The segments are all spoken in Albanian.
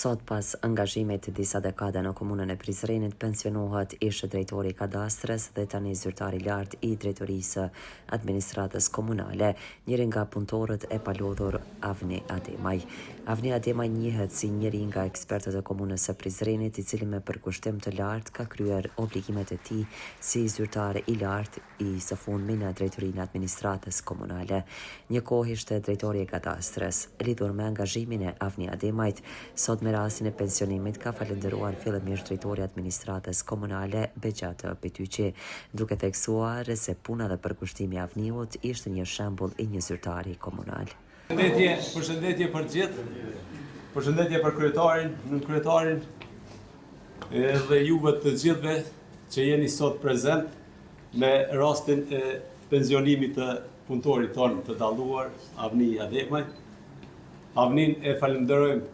Sot pas angazhimit të disa dekada në komunën e Prizrenit, pensionohet ish drejtori i kadastrës dhe tani zyrtari i lartë i drejtorisë administratës komunale, njëri nga punëtorët e palodhur Avni Ademaj. Avni Ademaj njihet si njëri nga ekspertët e komunës së Prizrenit, i cili me përkushtim të lartë ka kryer obligimet e tij si zyrtar i lartë i së fundmi në drejtorinë e administratës komunale. Një kohë ishte drejtori i kadastrës. Lidhur me angazhimin e Avni Ademajt, sot me rastin e pensionimit ka falendëruar fillimisht drejtori i administratës komunale Bexhat Pytyçi, duke theksuar se puna dhe përkushtimi i Avniut ishte një shembull i një zyrtari komunal. Përshëndetje për gjithë. Përshëndetje për kryetarin, nënkryetarin dhe juve të gjithëve që jeni sot prezent me rastin e pensionimit të punëtorit tonë të dalluar, Avni Ademaj. Avnin e falenderojmë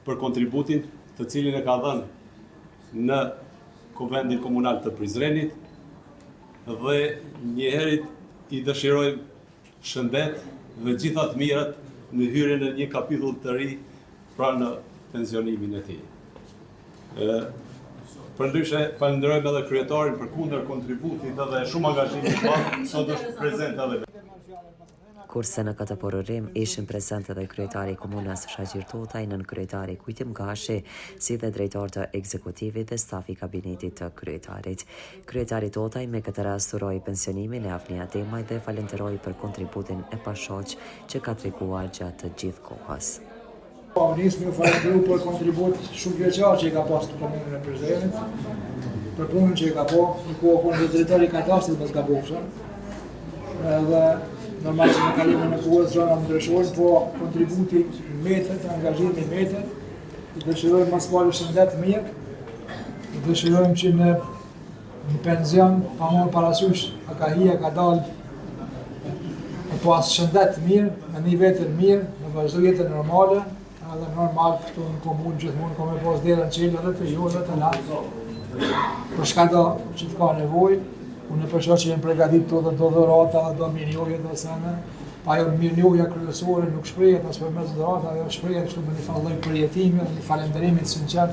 për kontributin të cilin e ka dhënë në Kuvendin Komunal të Prizrenit dhe njëherit i dëshirojmë shëndet dhe gjithat mirat në hyrjen e një kapitull të ri pra në pensionimin e tij. Përndryshe falenderojmë edhe kryetarin për kundër kontributit edhe shumë angazhimit të madh, sot është prezent edhe Kurse në këtë pororim ishin prezent edhe kryetari i komunës Shaqir Totaj, nënkryetari Kujtim Gashi, si dhe drejtor të ekzekutivit dhe stafi i kabinetit të kryetarit. Kryetari Totaj me këtë rast uroi pensionimin e Avni Ademaj dhe falenderoi për kontributin e pashoq që ka treguar gjatë të gjithë kohës. Avnis më falenderoj për kontribut shumë veçantë që i ka pasur komunën e Prizrenit, për punën që i ka bërë, në kohën e drejtori i kadastrit mos gabofshëm. Edhe normal që në kalimin e kohës gjëra ndryshojnë, po kontributi metet, angazhimi metet, i dëshirojmë mas pari shëndet mirë, i dëshirojmë që në penzion, pa morë parasysh, a ka hija, ka dalë, e pas shëndet mirë, në një vetën mirë, në vazhdo jetën normale, edhe normal këtu në komunë gjithmonë ka me pas derën qelë edhe të jo dhe të lartë, për shka do që të ka nevojë. Unë përshka që jenë pregadit të dhe do dhërata, do mirënjohje dhe sene. Ajo mirënjohja kryesore nuk shprehet as për mes dhërata, ajo shprehet kështu me një falloj përjetimi dhe një falenderimit sinqert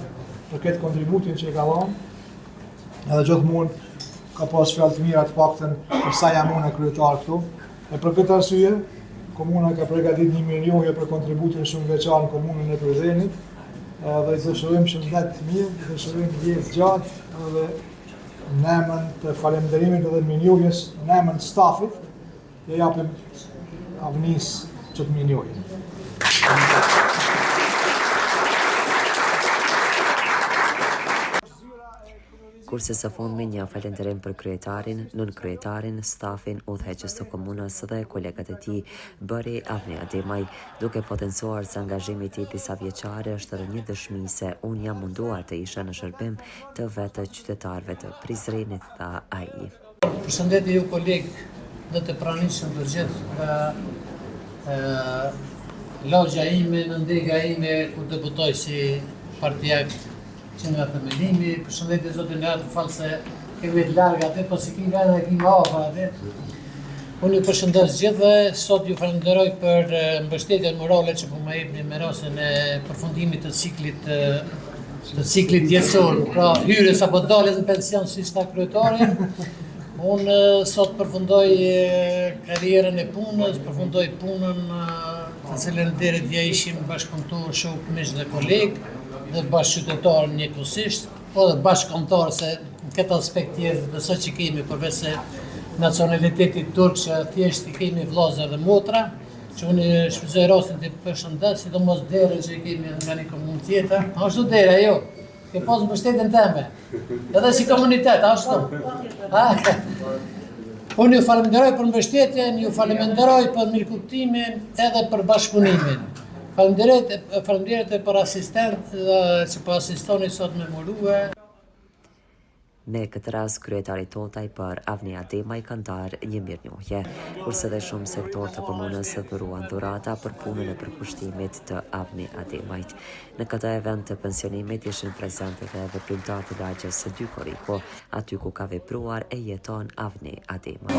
për këtë kontributin që i ka dhënë. Edhe gjithmonë ka pas fjalë të mira të paktën për sa jam unë kryetar këtu. E për këtë arsye, komuna ka pregadit një mirënjohje për kontributin shumë veçantë në komunën e Prizrenit. Dhe i dëshirojmë shëndet të mirë, i dëshirojmë jetë gjatë edhe në emën të falenderimit edhe mirënjohjes, në emën të stafit, e japim Avnis që të mirënjohjen. Kurse së fundmi një falenderim për kryetarin, nënkryetarin, stafin, udhëheqës të komunës dhe kolegët e tij bëri Avni Ademaj, duke potencuar se angazhimi i tij disa vjeçare është edhe një dëshmi se unë jam munduar të isha në shërbim të vetë qytetarëve të Prizrenit, tha ai. Përshëndetje ju kolegë dhe të pranishëm të gjithë nga lagja ime, në ndega ime, ku debutoj si partijak që nga të menimi. Përshëndetje zotin lartë, falë se kemi të largë atë, po si kemi edhe kemi afër atë. Unë ju përshëndes gjithë dhe sot ju falenderoj për mbështetjen morale që po më jepni me rastin e përfundimit të ciklit jetësor, pra hyrjes apo daljes në pension si shta kryetarin. Unë sot përfundoj karrierën e punës, përfundoj punën të cilën deri dje ishim bashkëpunëtor, shok, miq dhe kolegë, dhe bashkëqytetarë njëkohësisht, po dhe bashkëkombëtarë, se në këtë aspekt tjetër besoj që kemi përveç se nacionalitetit turk që thjesht i kemi vllazër dhe motra, që unë shfrytëzoj rastin të përshëndet, sidomos derën që kemi nga një komunë tjetër. Ashtu dera, jo. Ke pas mbështetjen tënde. Edhe si komunitet, ashtu. Unë ju falenderoj për mbështetjen, ju falenderoj për mirëkuptimin edhe për bashkëpunimin. Falenderoj për asistent që po asistoni sot me morue. Me këtë rast, kryetari Totaj për Avni Ademaj ka ndarë një mirënjohje, kurse dhe shumë sektor të komunës dhuruan dhurata për punën e përkushtimit të Avni Ademajt. Në këtë event të pensionimit ishin prezente dhe veprimtar të lagjes së 2 Koriko, aty ku ka vepruar e jeton Avni Ademaj.